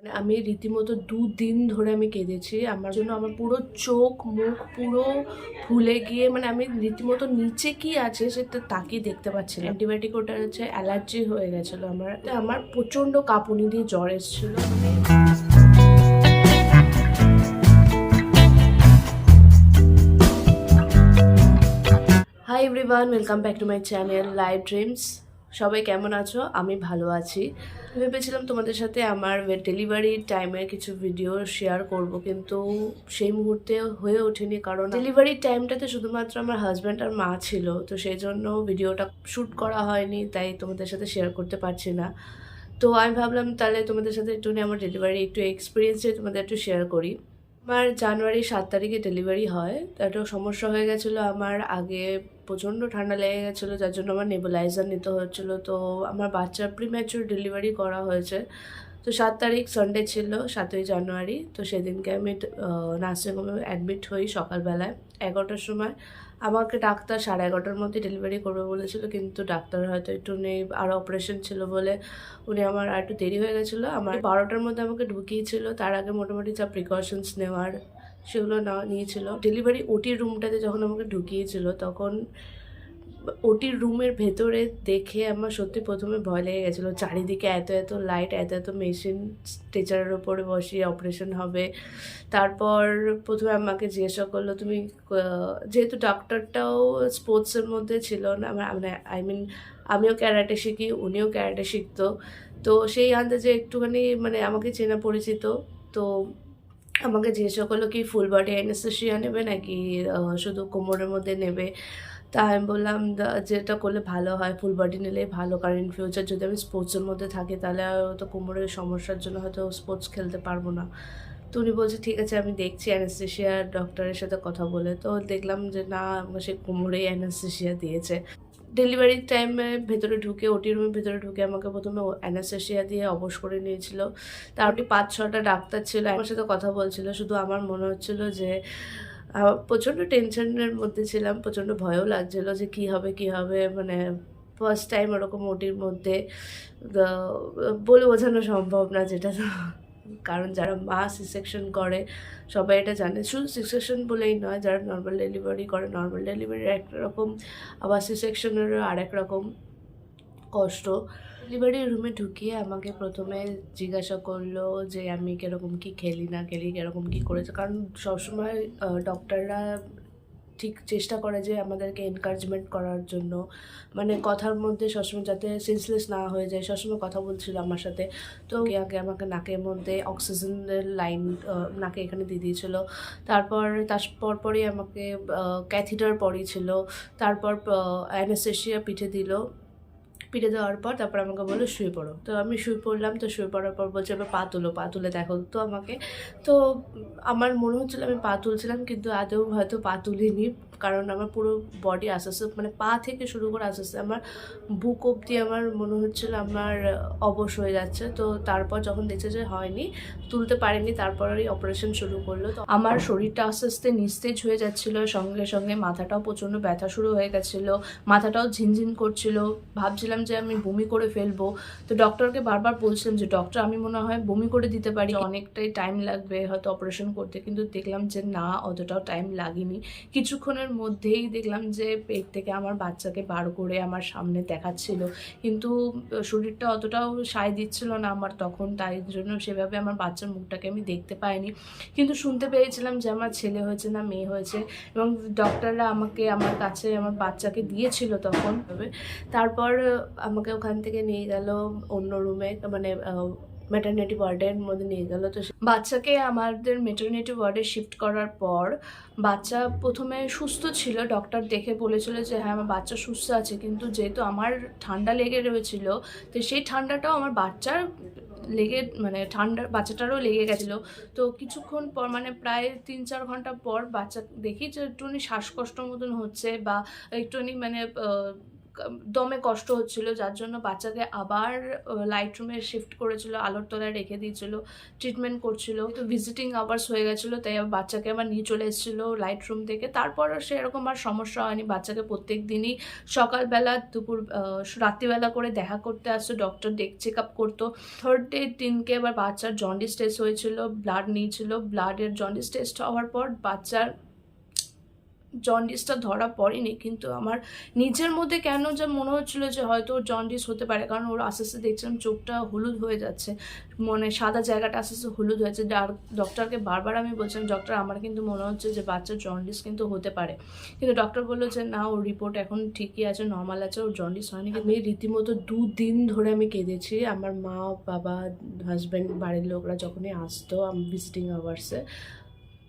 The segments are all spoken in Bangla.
মানে আমি রীতিমতো ২ দিন ধরে আমি কেঁদেছি। আমার জন্য আমার পুরো চোখ, মুখ পুরো ফুলে গিয়ে মানে আমি রীতিমতো নিচে কি আছে সেটা তাকিয়ে দেখতে পাচ্ছিলাম। অ্যান্টিবায়োটিক ওটা হচ্ছে অ্যালার্জি হয়ে গেছিলো আমার। আমার প্রচণ্ড কাঁপুনি দিয়ে জ্বর এসেছিল। Hi everyone, welcome back to my channel live dreams. সবাই কেমন আছো? আমি ভালো আছি। ভেবেছিলাম তোমাদের সাথে আমার ডেলিভারির টাইমের কিছু ভিডিও শেয়ার করব, কিন্তু সেই মুহূর্তে হয়ে ওঠেনি, কারণ ডেলিভারির টাইমটাতে শুধুমাত্র আমার হাজব্যান্ড আর মা ছিল, তো সেই জন্য ভিডিওটা শ্যুট করা হয়নি, তাই তোমাদের সাথে শেয়ার করতে পারছি না। তো আমি ভাবলাম তাহলে তোমাদের সাথে একটু আমার ডেলিভারি একটু এক্সপিরিয়েন্স তোমাদের একটু শেয়ার করি। আমার জানুয়ারি ৭ তারিখে ডেলিভারি হয়। তো একটা সমস্যা হয়ে গেছিলো, আমার আগে প্রচণ্ড ঠান্ডা লেগে গেছিলো, যার জন্য আমার নেবুলাইজার নিতে হচ্ছিলো। তো আমার বাচ্চার প্রিম্যাচুর ডেলিভারি করা হয়েছে। তো ৭ তারিখ সানডে ছিল, ৭ই জানুয়ারি। তো সেদিনকে আমি নার্সিংহোমে অ্যাডমিট হই সকালবেলায় ১১টার সময়। আমাকে ডাক্তার 11:30টার মধ্যে ডেলিভারি করবে বলেছিল, কিন্তু ডাক্তার হয়তো একটু নেই, আরও অপারেশন ছিল বলে আমার আর একটু দেরি হয়ে গেছিলো। আমার 12টার মধ্যে আমাকে ঢুকিয়েছিল। তার আগে মোটামুটি যা প্রিকশনস নেওয়ার সেগুলো নিয়েছিল। ডেলিভারি ওটির রুমটাতে যখন আমাকে ঢুকিয়েছিল, তখন ওটির রুমের ভেতরে দেখে আমার সত্যি প্রথমে ভয় লেগে গেছিলো। চারিদিকে এত এত লাইট, এত এত মেশিন, স্ট্রেচারের ওপরে বসিয়ে অপারেশন হবে। তারপর প্রথমে আমাকে জিজ্ঞাসা করলো, তুমি যেহেতু ডক্টরটাও স্পোর্টসের মধ্যে ছিল না, মানে আই মিন আমিও ক্যারাটে শিখি, উনিও ক্যারাটে শিখতো, তো সেই আন্দাজে একটুখানি মানে আমাকে চেনা পরিচিত। তো আমাকে জিজ্ঞাসা করলো কি ফুল বডি অ্যানেস্থেসিয়া নেবে নাকি শুধু কোমরের মধ্যে নেবে। তা আমি বললাম যেটা করলে ভালো হয়, ফুল বডি নিলেই ভালো, কারণ ইন ফিউচার যদি আমি স্পোর্টসের মধ্যে থাকি তাহলে হয়তো কোমরের সমস্যার জন্য হয়তো স্পোর্টস খেলতে পারবো না। তো উনি বলছে ঠিক আছে, আমি দেখছি অ্যানেস্থেসিয়া ডক্টরের সাথে কথা বলে। তো দেখলাম যে না, সে কোমরেই অ্যানেস্থেসিয়া দিয়েছে। ডেলিভারির টাইমে ভেতরে ঢুকে, ওটি রুমের ভেতরে ঢুকে আমাকে প্রথমে অ্যানেস্থেসিয়া দিয়ে অবশ করে নিয়েছিল। তার ৫-৬টা ডাক্তার ছিল, আমার সাথে কথা বলছিল। শুধু আমার মনে হচ্ছিল যে প্রচণ্ড টেনশনের মধ্যে ছিলাম, প্রচণ্ড ভয়ও লাগছিলো যে কী হবে কী হবে, মানে ফার্স্ট টাইম ওরকম ওটির মধ্যে বলে বোঝানো সম্ভব না যেটা। কারণ যারা মা সি সেকশন করে সবাই এটা জানে। শুধু সি সেকশন বলেই নয়, যারা নর্মাল ডেলিভারি করে, নর্মাল ডেলিভারির একরকম, আবার সি সেকশনেরও আরেক রকম কষ্ট। ডেলিভারি রুমে ঢুকিয়ে আমাকে প্রথমে জিজ্ঞাসা করলো যে আমি কীরকম কী খেলি না খেলি, কীরকম কী করেছে, কারণ সবসময় ডক্টররা ঠিক চেষ্টা করে যে আমাদেরকে এনকারেজমেন্ট করার জন্য, মানে কথার মধ্যে সবসময় যাতে সেন্সলেস না হয়ে যায়, সবসময় কথা বলছিল আমার সাথে। তো আগে আমাকে নাকের মধ্যে অক্সিজেনের লাইন নাকে এখানে দিয়ে দিয়েছিল। তারপর পরপরই আমাকে ক্যাথিটার পরিয়েছিল। তারপর অ্যানেস্থেসিয়া পিঠে দিল। পিঠে দেওয়ার পর তারপর আমাকে বললো শুয়ে পড়ো। তো আমি শুয়ে পড়লাম। তো শুয়ে পড়ার পর বলছে এবার পা তুলো, পা তুলে দেখো তো আমাকে। তো আমার মনে হচ্ছিলো আমি পা তুলছিলাম, কিন্তু আদৌ হয়তো পা তুলিনি, কারণ আমার পুরো বডি আস্তে আস্তে মানে পা থেকে শুরু করে আস্তে আস্তে আমার বুক অবধি আমার মনে হচ্ছিলো আমার অবশ হয়ে যাচ্ছে। তো তারপর যখন দেখছে যে হয়নি, তুলতে পারেনি, তারপরেই অপারেশন শুরু করলো। তো আমার শরীরটা আস্তে আস্তে নিস্তেজ হয়ে যাচ্ছিলো, সঙ্গে সঙ্গে মাথাটাও প্রচণ্ড ব্যথা শুরু হয়ে গেছিলো, মাথাটাও ঝিনঝিন করছিলো, ভাবছিলাম যে আমি বমি করে ফেলবো। তো ডক্টরকে বারবার বলছিলাম যে ডক্টর আমি মনে হয় বমি করে দিতে পারি, অনেকটাই টাইম লাগবে হয়তো অপারেশন করতে, কিন্তু দেখলাম যে না, অতটাও টাইম লাগেনি। কিছুক্ষণের মধ্যেই দেখলাম যে পেট থেকে আমার বাচ্চাকে বার করে আমার সামনে দেখাচ্ছিল, কিন্তু শরীরটা অতটাও সায় দিচ্ছিল না আমার তখন, তাই জন্য সেভাবে আমার বাচ্চার মুখটাকে আমি দেখতে পাইনি, কিন্তু শুনতে পেয়েছিলাম যে আমার ছেলে হয়েছে না মেয়ে হয়েছে, এবং ডক্টররা আমাকে আমার কাছে আমার বাচ্চাকে দিয়েছিল তখন। তারপর আমাকে ওখান থেকে নিয়ে গেল অন্য রুমে, মানে ম্যাটারনিটি ওয়ার্ডের মধ্যে নিয়ে গেল। তো বাচ্চাকে আমাদের ম্যাটারনিটি ওয়ার্ডে শিফট করার পর বাচ্চা প্রথমে সুস্থ ছিল, ডক্টর দেখে বলেছিল যে হ্যাঁ আমার বাচ্চা সুস্থ আছে, কিন্তু যেহেতু আমার ঠান্ডা লেগে রয়েছিল, তো সেই ঠান্ডাটাও আমার বাচ্চার লেগে, মানে ঠান্ডা বাচ্চাটারও লেগে গেছিলো। তো কিছুক্ষণ পর মানে প্রায় ৩-৪ ঘন্টা পর বাচ্চা দেখি যে একটুখানি শ্বাসকষ্ট মতন হচ্ছে, বা একটুখানি মানে দমে কষ্ট হচ্ছিল, যার জন্য বাচ্চাকে আবার লাইট রুমে শিফট করেছিল, আলোর তলায় রেখে দিয়েছিল, ট্রিটমেন্ট করছিল। তো ভিজিটিং আওয়ার্স হয়ে গেছিলো, তাই আবার বাচ্চাকে আবার নিয়ে চলে এসেছিলো লাইট রুম থেকে। তারপর সেরকম আর সমস্যা হয়নি। বাচ্চাকে প্রত্যেক দিনই সকালবেলা, দুপুর, রাত্রিবেলা করে দেখা করতে আসতো, ডক্টর চেক আপ করতো। থার্ড ডে দিনকে এবার বাচ্চার জন্ডিস টেস্ট হয়েছিল, ব্লাড নিয়েছিল। ব্লাডের জন্ডিস টেস্ট হওয়ার পর বাচ্চার জন্ডিসটা ধরা পড়েনি, কিন্তু আমার নিজের মধ্যে কেন যে মনে হচ্ছিলো যে হয়তো ওর জন্ডিস হতে পারে, কারণ ওর আস্তে আস্তে দেখছিলাম চোখটা হলুদ হয়ে যাচ্ছে, মানে সাদা জায়গাটা আস্তে আস্তে হলুদ হয়েছে। ডক্টরকে বারবার আমি বলছিলাম, ডক্টর আমার কিন্তু মনে হচ্ছে যে বাচ্চার জন্ডিস কিন্তু হতে পারে, কিন্তু ডক্টর বললো যে না, ওর রিপোর্ট এখন ঠিকই আছে, নর্মাল আছে, ওর জন্ডিস হয়নি। আমি রীতিমতো 2 দিন ধরে আমি কেঁদেছি। আমার মা, বাবা, হাজব্যান্ড, বাড়ির লোকরা যখনই আসতো আমি ভিজিটিং আওয়ার্সে,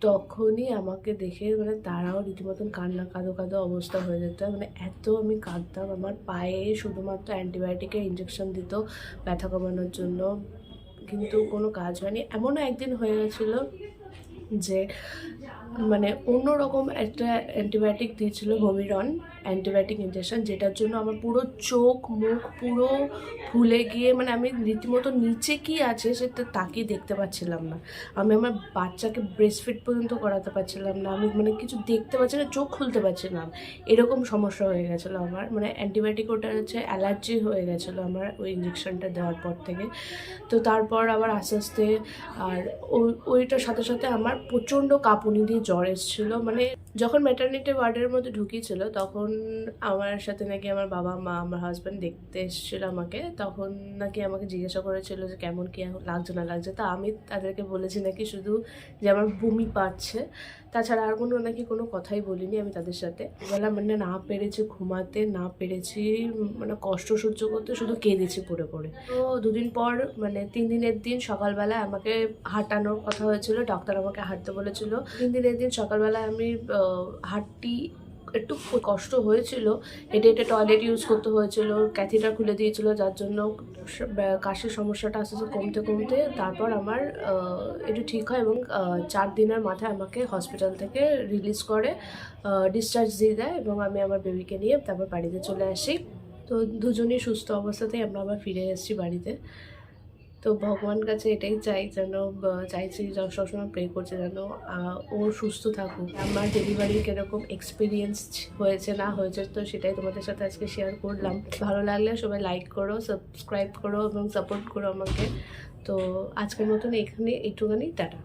তখনই আমাকে দেখে মানে তারাও রীতিমতন কান্না কাঁদো কাঁদো অবস্থা হয়ে যেত। মানে এত আমি কাঁদতাম। আমার পায়ে শুধুমাত্র অ্যান্টিবায়োটিকের ইঞ্জেকশন দিত ব্যথা কমানোর জন্য, কিন্তু কোনো কাজ হয়নি। এমনও একদিন হয়ে গেছিলো যে মানে অন্যরকম একটা অ্যান্টিবায়োটিক দিয়েছিল, ভোমিরন অ্যান্টিবায়োটিক ইঞ্জেকশন, যেটার জন্য আমার পুরো চোখ মুখ পুরো ফুলে গিয়ে মানে আমি রীতিমতো নিচে কি আছে সেটা তাকিয়ে দেখতে পাচ্ছিলাম না। আমি আমার বাচ্চাকে ব্রেস্টফিড পর্যন্ত করাতে পারছিলাম না। আমি মানে কিছু দেখতে পাচ্ছি না, চোখ খুলতে পারছিলাম, এরকম সমস্যা হয়ে গেছিলো আমার। মানে অ্যান্টিবায়োটিক ওটা হচ্ছে অ্যালার্জি হয়ে গেছিলো আমার ওই ইঞ্জেকশনটা দেওয়ার পর থেকে। তো তারপর আবার আস্তে আস্তে আর ওইটার সাথে সাথে আমার প্রচণ্ড কাঁপুনি দিয়ে জ্বর এসেছিলো। মানে যখন ম্যাটারনিটি ওয়ার্ডের মধ্যে ঢুকিয়েছিল তখন আমার সাথে নাকি আমার বাবা মা, আমার হাজব্যান্ড দেখতে এসেছিলো আমাকে, তখন নাকি আমাকে জিজ্ঞাসা করেছিল যে কেমন কি লাগছে না লাগছে। তা আমি তাদেরকে বলেছি নাকি শুধু যে আমার বমি পাচ্ছে, তাছাড়া আর নাকি কোনো কথাই বলিনি আমি তাদের সাথে। বেলা মানে না পেরেছি ঘুমাতে, না পেরেছি মানে কষ্ট সহ্য করতে, শুধু কেঁদেছি পড়ে পড়ে। তো 2 দিন পর মানে 3 দিনের দিন সকালবেলায় আমাকে হাঁটানোর কথা হয়েছিল, ডাক্তার আমাকে হাঁটতে বলেছিল। 3 দিনের দিন সকালবেলায় আমি হাঁটটি, একটু কষ্ট হয়েছিল, হেঁটে হেঁটে টয়লেট ইউজ করতে হয়েছিল, ক্যাথিটার খুলে দিয়েছিল, যার জন্য কাশির সমস্যাটা আস্তে আস্তে কমতে কমতে তারপর আমার একটু ঠিক হয়, এবং 4 দিনের মাথায় আমাকে হসপিটাল থেকে রিলিজ করে ডিসচার্জ দিয়ে দেয়, এবং আমি আমার বেবিকে নিয়ে তারপর বাড়িতে চলে আসি। তো দুজনেই সুস্থ অবস্থাতেই আমরা আবার ফিরে এসেছি বাড়িতে। তো ভগবান কাছে এটাই চাই, যেন চাইছি সবসময় প্রে করছি যেন ও সুস্থ থাকুক। আমার ডেলিভারির কীরকম এক্সপিরিয়েন্স হয়েছে না হয়েছে, তো সেটাই তোমাদের সাথে আজকে শেয়ার করলাম। ভালো লাগলে সবাই লাইক করো, সাবস্ক্রাইব করো এবং সাপোর্ট করো আমাকে। তো আজকের মতন এখানে একটুখানি টাটা।